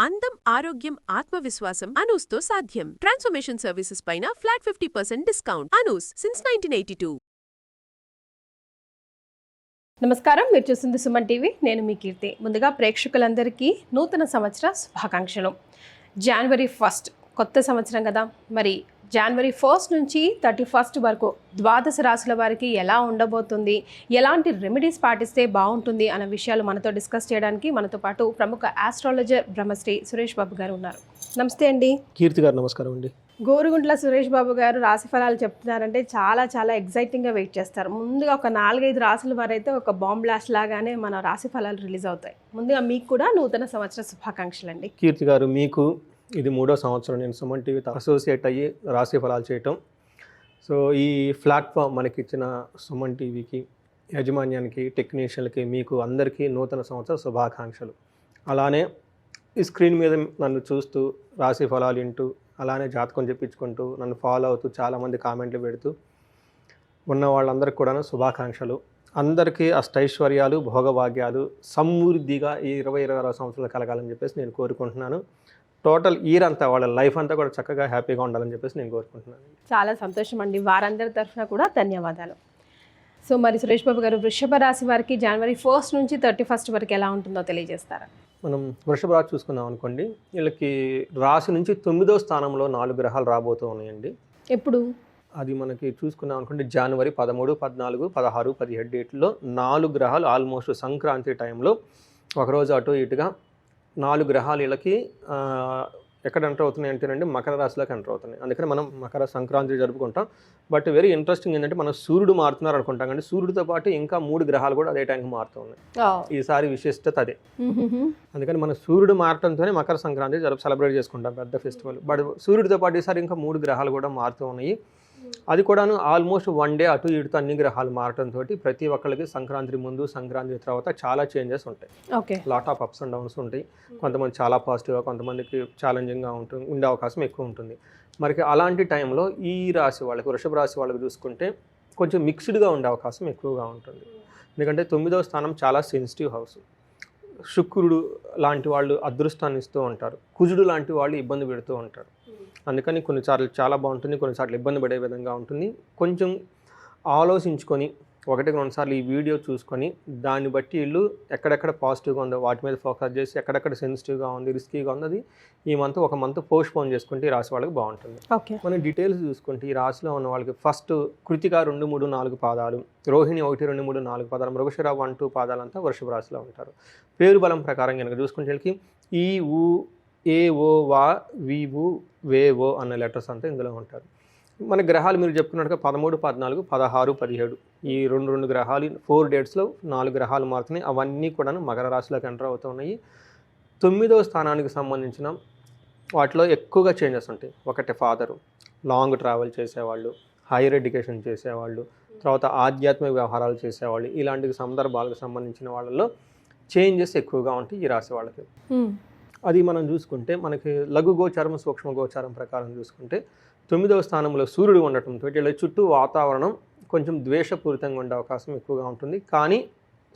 అందం, ఆరోగ్యం, ఆత్మవిశ్వాసం అనూస్తో సాధ్యం. ట్రాన్స్ఫర్మేషన్ సర్వీసెస్ పైన ఫ్లాట్ 50% డిస్కౌంట్. అనూస్ సిన్స్ 1982. నమస్కారం, మీరు చూస్తుంది సుమన్ టీవీ. నేను మీ కీర్తి. ముందుగా ప్రేక్షకులందరికీ నూతన సంవత్సర శుభాకాంక్షలు. జనవరి 1 కొత్త సంవత్సరం కదా. మరి జనవరి 1 నుంచి 31 వరకు ద్వాదశ రాశుల వారికి ఎలా ఉండబోతుంది, ఎలాంటి రెమెడీస్ పాటిస్తే బాగుంటుంది అనే విషయాలు మనతో డిస్కస్ చేయడానికి మనతో పాటు ప్రముఖ ఆస్ట్రాలజర్ బ్రహ్మశ్రీ సురేష్ బాబు గారు ఉన్నారు. నమస్తే అండి. కీర్తి గారు నమస్కారం అండి. గోరుగుంట్ల సురేష్ బాబు గారు రాశి ఫలాలు చెప్తున్నారంటే చాలా ఎగ్జైటింగ్గా వెయిట్ చేస్తారు. ముందుగా ఒక 4-5 రాశుల వారైతే ఒక బాంబ్ బ్లాస్ట్ లాగానే మన రాశి ఫలాలు రిలీజ్ అవుతాయి. ముందుగా మీకు కూడా నూతన సంవత్సర శుభాకాంక్షలు అండి. కీర్తి గారు, మీకు ఇది 3వ సంవత్సరం నేను సుమన్ టీవీతో అసోసియేట్ అయ్యి రాశి ఫలాలు చేయటం. సో ఈ ప్లాట్ఫామ్ మనకి ఇచ్చిన సుమన్ టీవీకి, యాజమాన్యానికి, టెక్నీషియన్లకి, మీకు అందరికీ నూతన సంవత్సర శుభాకాంక్షలు. అలానే ఈ స్క్రీన్ మీద నన్ను చూస్తూ రాశి ఫలాలు వింటూ, అలానే జాతకం చెప్పించుకుంటూ, నన్ను ఫాలో అవుతూ చాలామంది కామెంట్లు పెడుతూ ఉన్న వాళ్ళందరికీ కూడా శుభాకాంక్షలు. అందరికీ అష్టైశ్వర్యాలు, భోగభాగ్యాలు సమృద్ధిగా ఈ 2026 సంవత్సరాలు కలగాలని చెప్పేసి నేను కోరుకుంటున్నాను. టోటల్ ఇయర్ అంతా, వాళ్ళ లైఫ్ అంతా కూడా చక్కగా హ్యాపీగా ఉండాలని చెప్పేసి నేను కోరుకుంటున్నాను. చాలా సంతోషం అండి. వారందరి తరఫున కూడా ధన్యవాదాలు. సో మరి సురేష్ బాబు గారు, వృషభ రాశి వారికి జనవరి 1 నుంచి 31 వరకు ఎలా ఉంటుందో తెలియజేస్తారా? మనం వృషభ రాశి చూసుకున్నాం అనుకోండి, వీళ్ళకి రాశి నుంచి 9వ స్థానంలో 4 గ్రహాలు రాబోతూ ఉన్నాయండి. ఎప్పుడు అది మనకి చూసుకున్నాం అనుకోండి, జనవరి 13, 14, 16, 17 డేట్లో 4 గ్రహాలు ఆల్మోస్ట్ సంక్రాంతి టైంలో ఒకరోజు అటు ఇటుగా 4 గ్రహాలు వీళ్ళకి ఎక్కడ ఎంటర్ అవుతున్నాయి అంటేనండి, మకర రాశిలోకి ఎంటర్ అవుతున్నాయి. అందుకని మనం మకర సంక్రాంతి జరుపుకుంటాం. బట్ వెరీ ఇంట్రెస్టింగ్ ఏంటంటే, మనం సూర్యుడు మారుతున్నారు అనుకుంటాం కానీ సూర్యుడితో పాటు ఇంకా 3 గ్రహాలు కూడా అదే టైంకి మారుతూ ఉన్నాయి. ఈసారి విశిష్టత అదే. అందుకని మన సూర్యుడు మారటంతోనే మకర సంక్రాంతి సెలబ్రేట్ చేసుకుంటాం, పెద్ద ఫెస్టివల్. బట్ సూర్యుడితో పాటు ఈసారి ఇంకా 3 గ్రహాలు కూడా మారుతూ ఉన్నాయి. అది కూడాను ఆల్మోస్ట్ 1 డే అటు ఇటుతో అన్ని గ్రహాలు మారటంతో ప్రతి ఒక్కరికి సంక్రాంతి ముందు, సంక్రాంతి తర్వాత చాలా చేంజెస్ ఉంటాయి. Lot of ups and downs ఉంటాయి. కొంతమంది చాలా పాజిటివ్గా, కొంతమందికి ఛాలెంజింగ్గా ఉండే అవకాశం ఎక్కువ ఉంటుంది. మరి అలాంటి టైంలో ఈ రాశి వాళ్ళకి, వృషభ రాశి వాళ్ళకి చూసుకుంటే కొంచెం మిక్స్డ్గా ఉండే అవకాశం ఎక్కువగా ఉంటుంది. ఎందుకంటే 9వ స్థానం చాలా సెన్సిటివ్ హౌస్. శుక్రుడు లాంటి వాళ్ళు అదృష్టాన్ని ఇస్తూ ఉంటారు, కుజుడు లాంటి వాళ్ళు ఇబ్బంది పెడుతూ ఉంటారు. అందుకని కొన్నిసార్లు చాలా బాగుంటుంది, కొన్నిసార్లు ఇబ్బంది పడే విధంగా ఉంటుంది. కొంచెం ఆలోచించుకొని 1-2 సార్లు ఈ వీడియో చూసుకొని దాన్ని బట్టి వీళ్ళు ఎక్కడెక్కడ పాజిటివ్గా ఉందో వాటి మీద ఫోకస్ చేసి, ఎక్కడెక్కడ సెన్సిటివ్గా ఉంది, రిస్కీగా ఉంది, అది ఈ మంత్ ఒక మంత్ పోస్ట్పోన్ చేసుకుంటే ఈ రాశి వాళ్ళకి బాగుంటుంది. మనం డీటెయిల్స్ చూసుకుంటే ఈ రాశిలో ఉన్న వాళ్ళకి ఫస్ట్ కృతిక 2, 3, 4 పాదాలు, రోహిణి 1, 2, 3, 4 పాదాలు, మృగశిర 1, 2 పాదాలంతా వృషభ రాశిలో ఉంటారు. పేరు బలం ప్రకారం కనుక చూసుకుంటే వీళ్ళకి ఈ, ఊ, ఏ, ఓ, వా, వి, వు, వే, ఓ అన్న లెటర్స్ అంతా ఇందులో ఉంటారు. మన గ్రహాలు మీరు చెప్పుకున్నట్టుగా 13, 14, 16, 17 ఈ 2 గ్రహాలు 4 డేట్స్లో 4 గ్రహాలు మారుతున్నాయి. అవన్నీ కూడా మకర రాశిలోకి ఎంటర్ అవుతున్నాయి. 9వ స్థానానికి సంబంధించిన వాటిలో ఎక్కువగా చేంజెస్ ఉంటాయి. ఒకటి ఫాదరు, లాంగ్ ట్రావెల్ చేసేవాళ్ళు, హైయర్ ఎడ్యుకేషన్ చేసేవాళ్ళు, తర్వాత ఆధ్యాత్మిక వ్యవహారాలు చేసేవాళ్ళు, ఇలాంటి సందర్భాలకు సంబంధించిన వాళ్ళలో చేంజెస్ ఎక్కువగా ఉంటాయి ఈ రాశి వాళ్ళకి. అది మనం చూసుకుంటే మనకి లఘు గోచారం, సూక్ష్మ గోచారం ప్రకారం చూసుకుంటే 9వ స్థానంలో సూర్యుడు ఉండటంతో వీళ్ళ చుట్టూ వాతావరణం కొంచెం ద్వేషపూరితంగా ఉండే అవకాశం ఎక్కువగా ఉంటుంది. కానీ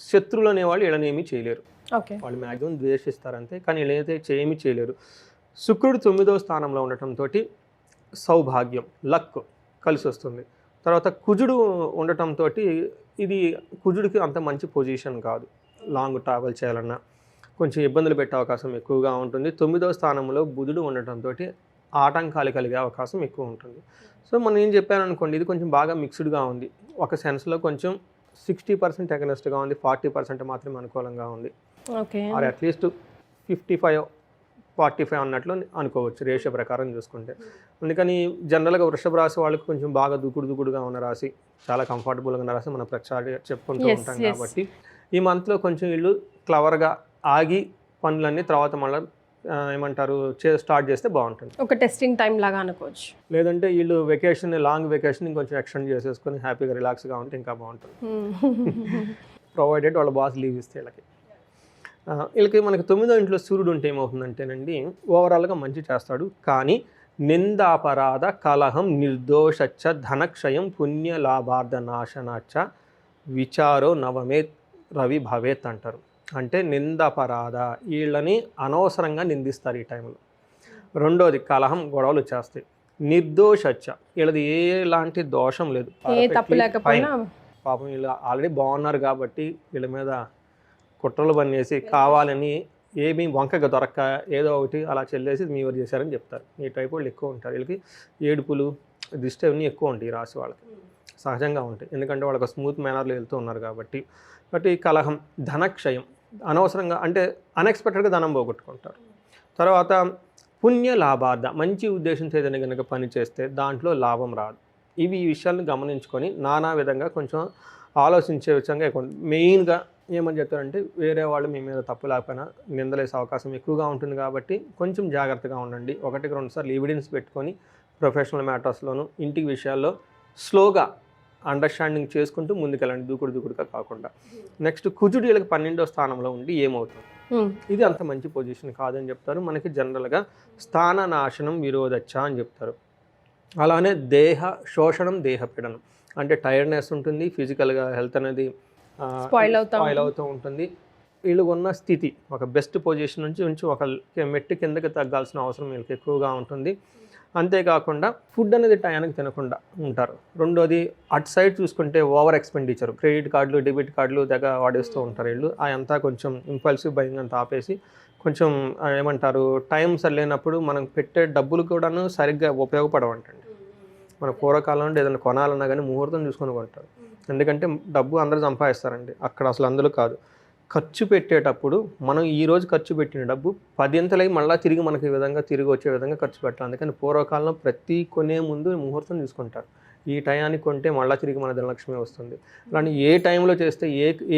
శత్రువులు అనేవాళ్ళు వీళ్ళనేమీ చేయలేరు. వాళ్ళు మ్యాక్సిమం ద్వేషిస్తారంతే, కానీ వీళ్ళైతే ఏమీ చేయలేరు. శుక్రుడు 9వ స్థానంలో ఉండటంతో సౌభాగ్యం, లక్ కలిసి వస్తుంది. తర్వాత కుజుడు ఉండటంతో ఇది కుజుడికి అంత మంచి పొజిషన్ కాదు. లాంగ్ ట్రావెల్ చేయాలన్నా కొంచెం ఇబ్బందులు పెట్టే అవకాశం ఎక్కువగా ఉంటుంది. 9వ స్థానంలో బుధుడు ఉండటంతో ఆటంకాలు కలిగే అవకాశం ఎక్కువ ఉంటుంది. సో మనం ఏం చెప్పాను అనుకోండి, ఇది కొంచెం బాగా మిక్స్డ్గా ఉంది. ఒక సెన్స్లో కొంచెం 60% అగెనెస్ట్గా ఉంది, 40% మాత్రమే అనుకూలంగా ఉంది. ఆర్ అట్లీస్ట్ 55-45 అన్నట్లు అనుకోవచ్చు రేషియో ప్రకారం చూసుకుంటే. అందుకని జనరల్గా వృషభ రాశి వాళ్ళకి కొంచెం బాగా దూకుడుగా ఉన్న రాశి, చాలా కంఫర్టబుల్గా ఉన్న రాశి మనం ప్రతిసారి చెప్పుకుంటూ ఉంటాం. కాబట్టి ఈ మంత్లో కొంచెం వీళ్ళు క్లవర్గా ఆగి పనులన్నీ తర్వాత మళ్ళీ ఏమంటారు స్టార్ట్ చేస్తే బాగుంటుంది. ఒక టెస్టింగ్ టైం లాగా అనుకోవచ్చు. లేదంటే వీళ్ళు వెకేషన్, లాంగ్ వెకేషన్ ఇంకొంచెం ఎక్స్టెండ్ చేసేసుకొని హ్యాపీగా రిలాక్స్గా ఉంటే ఇంకా బాగుంటుంది. ప్రొవైడెడ్ వాళ్ళ బాస్ లీవ్ ఇస్తే వీళ్ళకి మనకి 9వ ఇంట్లో సూర్యుడు ఉంటే ఏమవుతుందంటేనండి, ఓవరాల్గా మంచి చేస్తాడు. కానీ నిందాపరాధ కలహం నిర్దోషచ్చ ధనక్షయం పుణ్య లాభార్థ నాశనాచ్చ విచారో నవమే రవి భవేత్ అంటారు. అంటే నిందపరాధ, వీళ్ళని అనవసరంగా నిందిస్తారు ఈ టైంలో. రెండోది కలహం, గొడవలు వచ్చేస్తాయి. నిర్దోషచ్చ, వీళ్ళది ఎలాంటి దోషం లేదు, ఏ తప్పు లేకపోయినా పాపం వీళ్ళు ఆల్రెడీ బాగున్నారు కాబట్టి వీళ్ళ మీద కుట్రలు పనిచేసి కావాలని ఏమీ వంకగా దొరక్క ఏదో ఒకటి అలా చెల్లేసి మీరు చేశారని చెప్తారు. ఈ టైప్ వాళ్ళు ఎక్కువ ఉంటారు. వీళ్ళకి ఏడుపులు, దిష్టి అవన్నీ ఎక్కువ ఉంటాయి ఈ రాశి వాళ్ళకి, సహజంగా ఉంటాయి. ఎందుకంటే వాళ్ళకి స్మూత్ మేనర్లో వెళ్తూ ఉన్నారు కాబట్టి. బట్ ఈ కలహం, ధనక్షయం, అనవసరంగా అంటే అన్ఎక్స్పెక్టెడ్గా ధనం పోగొట్టుకుంటారు. తర్వాత పుణ్య లాభార్థ, మంచి ఉద్దేశంతో ఏదైనా కనుక పని చేస్తే దాంట్లో లాభం రాదు. ఈ విషయాలను గమనించుకొని నానా విధంగా కొంచెం ఆలోచించే విధంగా మెయిన్గా ఏమని చెప్తారంటే వేరే వాళ్ళు మీ మీద తప్పు లేకపోయినా నిందలేసే అవకాశం ఎక్కువగా ఉంటుంది కాబట్టి కొంచెం జాగ్రత్తగా ఉండండి. 1-2 సార్లు ఎవిడెన్స్ పెట్టుకొని ప్రొఫెషనల్ మ్యాటర్స్లోను ఇంటి విషయాల్లో స్లోగా అండర్స్టాండింగ్ చేసుకుంటూ ముందుకెళ్ళండి, దూకుడుగా కాకుండా. నెక్స్ట్ కుజుడు వీళ్ళకి 12వ స్థానంలో ఉండి ఏమవుతుంది, ఇది అంత మంచి పొజిషన్ కాదని చెప్తారు. మనకి జనరల్గా స్థాన నాశనం విరోధచ్చ అని చెప్తారు. అలానే దేహ శోషణం, దేహ పీడనం, అంటే టైర్డ్నెస్ ఉంటుంది, ఫిజికల్గా హెల్త్ అనేది స్పాయిల్ అవుతూ ఉంటుంది. వీళ్ళు ఉన్న స్థితి ఒక బెస్ట్ పొజిషన్ నుంచి ఒక మెట్టు కిందకి తగ్గాల్సిన అవసరం వీళ్ళకి ఎక్కువగా ఉంటుంది. అంతేకాకుండా ఫుడ్ అనేది టయానికి తినకుండా ఉంటారు. రెండోది అటు సైడ్ చూసుకుంటే ఓవర్ ఎక్స్పెండిచర్, క్రెడిట్ కార్డులు, డెబిట్ కార్డులు దగ్గర వాడేస్తూ ఉంటారు వీళ్ళు. అదంతా కొంచెం ఇంపల్సివ్ బయింగ్ అంతా ఆపేసి కొంచెం ఏమంటారు టైం సరిలేనప్పుడు మనం పెట్టే డబ్బులు కూడాను సరిగ్గా ఉపయోగపడవంటండి. మన పూర్వకాలంలో ఏదైనా కొనాలన్నా కానీ ముహూర్తం చూసుకొని కొంటారు. ఎందుకంటే డబ్బు అందరూ సంపాదిస్తారండి, అక్కడ అసలు అందులో కాదు. ఖర్చు పెట్టేటప్పుడు మనం ఈరోజు ఖర్చు పెట్టిన డబ్బు 10 మళ్ళీ తిరిగి మనకి ఈ విధంగా తిరిగి వచ్చే విధంగా ఖర్చు పెట్టాలి. అందుకని పూర్వకాలంలో ప్రతి కొనే ముందు ముహూర్తం చూసుకుంటారు. ఈ టయానికి కొంటే మళ్ళీ తిరిగి మన ధనలక్ష్మి వస్తుంది. అలానే ఏ టైంలో చేస్తే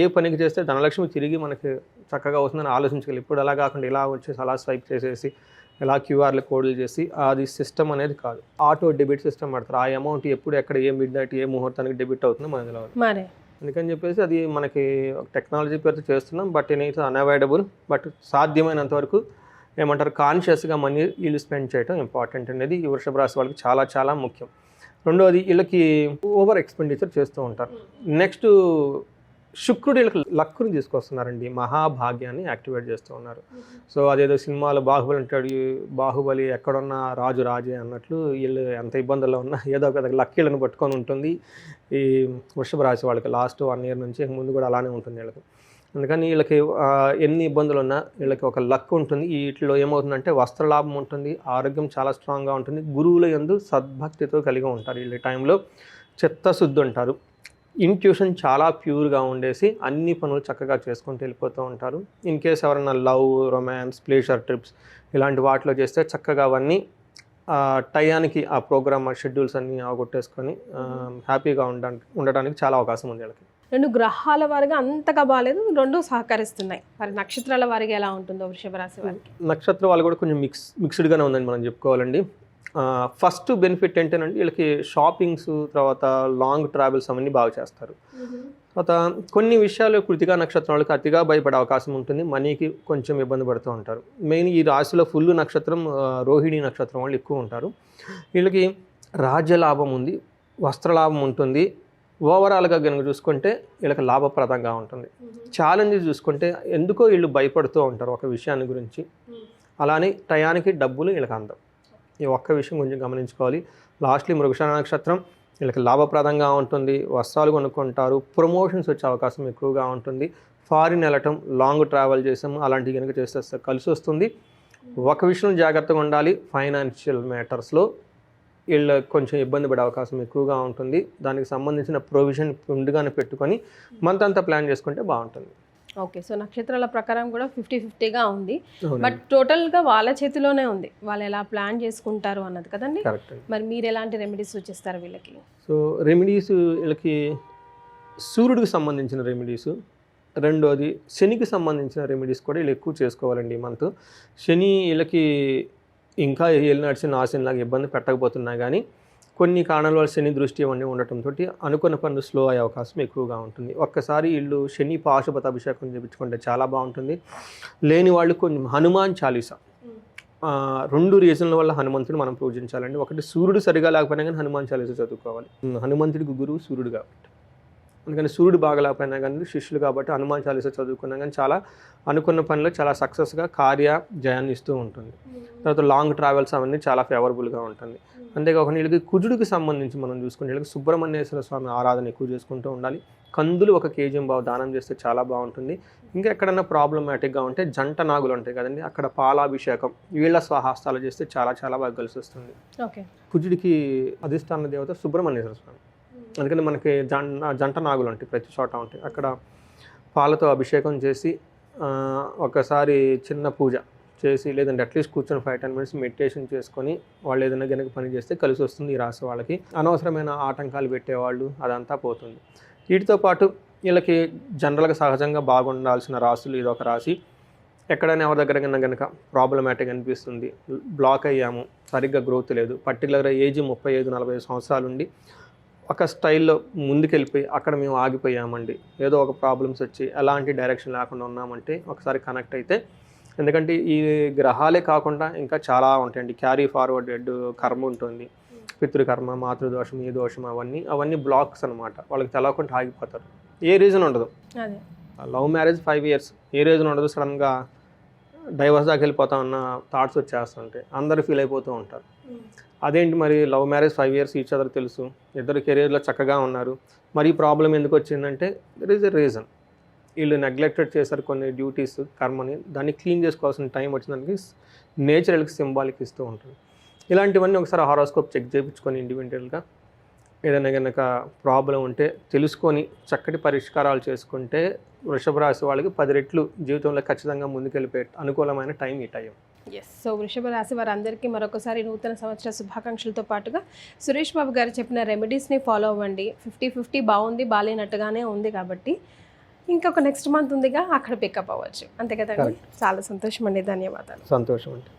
ఏ పనికి చేస్తే ధనలక్ష్మి తిరిగి మనకి చక్కగా వస్తుందని ఆలోచించగలి. ఇప్పుడు అలా కాకుండా ఇలా వచ్చేసి అలా స్వైప్ చేసేసి ఇలా క్యూఆర్లు కోడ్లు చేసి అది సిస్టమ్ అనేది కాదు, ఆటో డెబిట్ సిస్టమ్ పడతారు. ఆ అమౌంట్ ఎప్పుడు ఎక్కడ ఏ మిడ్ నైట్ ఏ ముహూర్తానికి డెబిట్ అవుతుందో మనకు తెలియదు. అందుకని చెప్పేసి అది మనకి టెక్నాలజీ పేరుతో చేస్తున్నాం. But it unavoidable. బట్ సాధ్యమైనంత వరకు ఏమంటారు కాన్షియస్గా మనీ వీళ్ళు స్పెండ్ చేయడం ఇంపార్టెంట్ అనేది ఈ వృషభ రాశి వాళ్ళకి చాలా చాలా ముఖ్యం. రెండవది వీళ్ళకి ఓవర్ ఎక్స్పెండిచర్ చేస్తూ ఉంటారు. నెక్స్ట్ శుక్రుడు వీళ్ళకి లక్కుని తీసుకొస్తున్నారండి, మహాభాగ్యాన్ని యాక్టివేట్ చేస్తూ ఉన్నారు. సో అదేదో సినిమాలో బాహుబలి అంటాడు, బాహుబలి ఎక్కడున్నా రాజు రాజే అన్నట్లు వీళ్ళు ఎంత ఇబ్బందుల్లో ఉన్నా ఏదో ఒక లక్కీలను పట్టుకొని ఉంటుంది ఈ వృషభ రాశి వాళ్ళకి. లాస్ట్ 1 year నుంచి ముందు కూడా అలానే ఉంటుంది వీళ్ళకి. అందుకని వీళ్ళకి ఎన్ని ఇబ్బందులు ఉన్నా వీళ్ళకి ఒక లక్ ఉంటుంది. వీటిలో ఏమవుతుందంటే వస్త్రలాభం ఉంటుంది, ఆరోగ్యం చాలా స్ట్రాంగ్గా ఉంటుంది, గురువుల యందు సద్భక్తితో కలిగి ఉంటారు. వీళ్ళ టైంలో చిత్తశుద్ధి ఉంటారు, ఇంట్యూషన్ చాలా ప్యూర్గా ఉండేసి అన్ని పనులు చక్కగా చేసుకుంటూ వెళ్ళిపోతూ ఉంటారు. ఇన్ కేస్ ఎవరైనా లవ్, రొమాన్స్, ప్లేజర్ ట్రిప్స్ ఇలాంటి వాటిలో చేస్తే చక్కగా అవన్నీ టయానికి ఆ ప్రోగ్రామ్ షెడ్యూల్స్ అన్నీ అవగొట్టేసుకొని హ్యాపీగా ఉండడానికి చాలా అవకాశం ఉంది వీళ్ళకి. 2 గ్రహాల వారిగా అంతగా బాగాలేదు, 2 సహకరిస్తున్నాయి. మరి నక్షత్రాల వారిగా ఎలా ఉంటుందో వృషభ రాశి వారికి? నక్షత్ర వాళ్ళు కూడా కొంచెం మిక్స్డ్గానే ఉందని మనం చెప్పుకోవాలండి. ఫస్ట్ బెనిఫిట్ ఏంటంటే వీళ్ళకి షాపింగ్స్, తర్వాత లాంగ్ ట్రావెల్స్ అవన్నీ బాగా చేస్తారు. తర్వాత కొన్ని విషయాలు కృతికా నక్షత్రం వాళ్ళకి అతిగా భయపడే అవకాశం ఉంటుంది, మనీకి కొంచెం ఇబ్బంది పడుతూ ఉంటారు. మెయిన్ ఈ రాశిలో ఫుల్ నక్షత్రం రోహిణి నక్షత్రం వాళ్ళు ఎక్కువ ఉంటారు. వీళ్ళకి రాజ్యలాభం ఉంది, వస్త్రలాభం ఉంటుంది. ఓవరాల్గా కనుక చూసుకుంటే వీళ్ళకి లాభప్రదంగా ఉంటుంది. ఛాలెంజెస్ చూసుకుంటే ఎందుకో వీళ్ళు భయపడుతూ ఉంటారు ఒక విషయాన్ని గురించి. అలానే టయానికి డబ్బులు వీళ్ళకి అందం. ఈ ఒక్క విషయం కొంచెం గమనించుకోవాలి. లాస్ట్లీ మృగశిర నక్షత్రం వీళ్ళకి లాభప్రదంగా ఉంటుంది, వస్త్రాలు కొనుక్కుంటారు, ప్రమోషన్స్ వచ్చే అవకాశం ఎక్కువగా ఉంటుంది. ఫారిన్ వెళ్ళటం, లాంగ్ ట్రావెల్ చేసాము అలాంటివి కనుక చేస్తే కలిసి వస్తుంది. ఒక విషయం జాగ్రత్తగా ఉండాలి, ఫైనాన్షియల్ మ్యాటర్స్లో వీళ్ళు కొంచెం ఇబ్బంది పడే అవకాశం ఎక్కువగా ఉంటుంది. దానికి సంబంధించిన ప్రొవిజన్ ముందుగానే పెట్టుకొని మంత్ అంతా ప్లాన్ చేసుకుంటే బాగుంటుంది. ఓకే, సో నక్షత్రాల ప్రకారం కూడా 50-50గా ఉంది. బట్ టోటల్గా వాళ్ళ చేతిలోనే ఉంది, వాళ్ళు ఎలా ప్లాన్ చేసుకుంటారు అన్నది కదండి. మరి మీరు ఎలాంటి రెమెడీస్ సూచిస్తారు వీళ్ళకి? సో రెమెడీస్ వీళ్ళకి సూర్యుడికి సంబంధించిన రెమెడీస్, రెండోది శనికి సంబంధించిన రెమెడీస్ కూడా వీళ్ళు ఎక్కువ చేసుకోవాలండి ఈ మంత్. శని వీళ్ళకి ఇంకా ఏళ్ళు నడిచిన ఆశలాగా ఇబ్బంది పెట్టకపోతున్నా కానీ కొన్ని కారణాల వల్ల శని దృష్టి అవన్నీ ఉండటంతో అనుకున్న పనులు స్లో అయ్యే అవకాశం ఎక్కువగా ఉంటుంది. ఒక్కసారి వీళ్ళు శని పాశుపత అభిషేకం చేయించుకుంటే చాలా బాగుంటుంది. లేని వాళ్ళు కొంచెం హనుమాన్ చాలీసా, 2 రీజన్ల వల్ల హనుమంతుని మనం పూజించాలండి. ఒకటి సూర్యుడు సరిగా లేకపోయినా కానీ హనుమాన్ చాలీసా చదువుకోవాలి. హనుమంతుడికి గురువు సూర్యుడు కాబట్టి అందుకని సూర్యుడు బాగలేకపోయినా కానీ శిష్యులు కాబట్టి హనుమాన్ చాలీసా చదువుకున్నా కానీ చాలా అనుకున్న పనిలో చాలా సక్సెస్గా జయాన్ని ఇస్తూ ఉంటుంది. తర్వాత లాంగ్ ట్రావెల్స్ అవన్నీ చాలా ఫేవరబుల్గా ఉంటుంది. అంతేకాకుండా వీళ్ళకి కుజుడికి సంబంధించి మనం చూసుకుంటే వీళ్ళకి సుబ్రహ్మణ్యేశ్వర స్వామి ఆరాధన ఎక్కువ చేసుకుంటూ ఉండాలి. కందులు 1 kg దానం చేస్తే చాలా బాగుంటుంది. ఇంకా ఎక్కడన్నా ప్రాబ్లమాటిక్గా ఉంటే జంట నాగులు ఉంటాయి కదండి, అక్కడ పాలాభిషేకం వీళ్ళ స్వహస్తాలు చేస్తే చాలా చాలా బాగా కలిసి వస్తుంది. ఓకే. కుజుడికి అధిష్టాన దేవత సుబ్రహ్మణ్యేశ్వర స్వామి, అందుకని మనకి జంట నాగులు ఉంటాయి ప్రతి చోట ఉంటాయి. అక్కడ పాలతో అభిషేకం చేసి ఒకసారి చిన్న పూజ చేసి లేదంటే అట్లీస్ట్ కూర్చొని 5-10 minutes మెడిటేషన్ చేసుకొని వాళ్ళు ఏదైనా కనుక పని చేస్తే కలిసి వస్తుంది. ఈ రాశి వాళ్ళకి అనవసరమైన ఆటంకాలు పెట్టేవాళ్ళు అదంతా పోతుంది. వీటితో పాటు వీళ్ళకి జనరల్గా సహజంగా బాగుండాల్సిన రాశులు ఇదొక రాశి. ఎక్కడైనా ఎవరి దగ్గర కనుక ప్రాబ్లమాటిక్ అనిపిస్తుంది, బ్లాక్ అయ్యాము, సరిగ్గా గ్రోత్ లేదు, పర్టికులర్గా ఏజ్ 35-40 సంవత్సరాలు ఉండి ఒక స్టైల్లో ముందుకెళ్ళిపోయి అక్కడ మేము ఆగిపోయామండి, ఏదో ఒక ప్రాబ్లమ్స్ వచ్చి ఎలాంటి డైరెక్షన్ లేకుండా ఉన్నామంటే ఒకసారి కనెక్ట్ అయితే, ఎందుకంటే ఈ గ్రహాలే కాకుండా ఇంకా చాలా ఉంటాయండి. క్యారీ ఫార్వర్డ్ కర్మ ఉంటుంది, పితృకర్మ, మాతృదోషం, ఈ దోషం, అవన్నీ బ్లాక్స్ అనమాట. వాళ్ళకి తెలవకుండా ఆగిపోతారు. ఏ రీజన్ ఉండదు. లవ్ మ్యారేజ్ 5 years, ఏ రీజన్ ఉండదు. సడన్గా డైవర్స్ దాకా వెళ్ళిపోతా ఉన్న థాట్స్ వచ్చేస్తుంటాయి, అందరూ ఫీల్ అయిపోతూ ఉంటారు. అదేంటి మరి love marriage 5 years each other తెలుసు, ఇద్దరు కెరీర్లో చక్కగా ఉన్నారు, మరి ప్రాబ్లం ఎందుకు వచ్చిందంటే దర్ ఈజ్ ఎ రీజన్. వీళ్ళు నెగ్లెక్టెడ్ చేశారు కొన్ని డ్యూటీస్, కర్మని, దాన్ని క్లీన్ చేసుకోవాల్సిన టైం వచ్చిందానికి నేచర్ వీళ్ళకి సింబాలిక్ ఇస్తూ ఉంటుంది. ఇలాంటివన్నీ ఒకసారి హారోస్కోప్ చెక్ చేయించుకొని ఇండివిజువల్గా ఏదైనా కనుక ప్రాబ్లం ఉంటే తెలుసుకొని చక్కటి పరిష్కారాలు చేసుకుంటే వృషభ రాశి వాళ్ళకి 10 రెట్లు జీవితంలో ఖచ్చితంగా ముందుకెళ్ళిపోయే అనుకూలమైన టైం ఈ టైం. ఎస్. సో వృషభ రాశి వారందరికీ మరొకసారి నూతన సంవత్సర శుభాకాంక్షలతో పాటుగా సురేష్ బాబు గారు చెప్పిన రెమెడీస్ని ఫాలో అవ్వండి. 50-50 బాగుంది, బాగాలేనట్టుగానే ఉంది కాబట్టి ఇంకొక నెక్స్ట్ మంత్ ఉందిగా, అక్కడ పికప్ అవ్వచ్చు. అంతే కదా. చాలా సంతోషం అండి, ధన్యవాదాలు. సంతోషం అండి.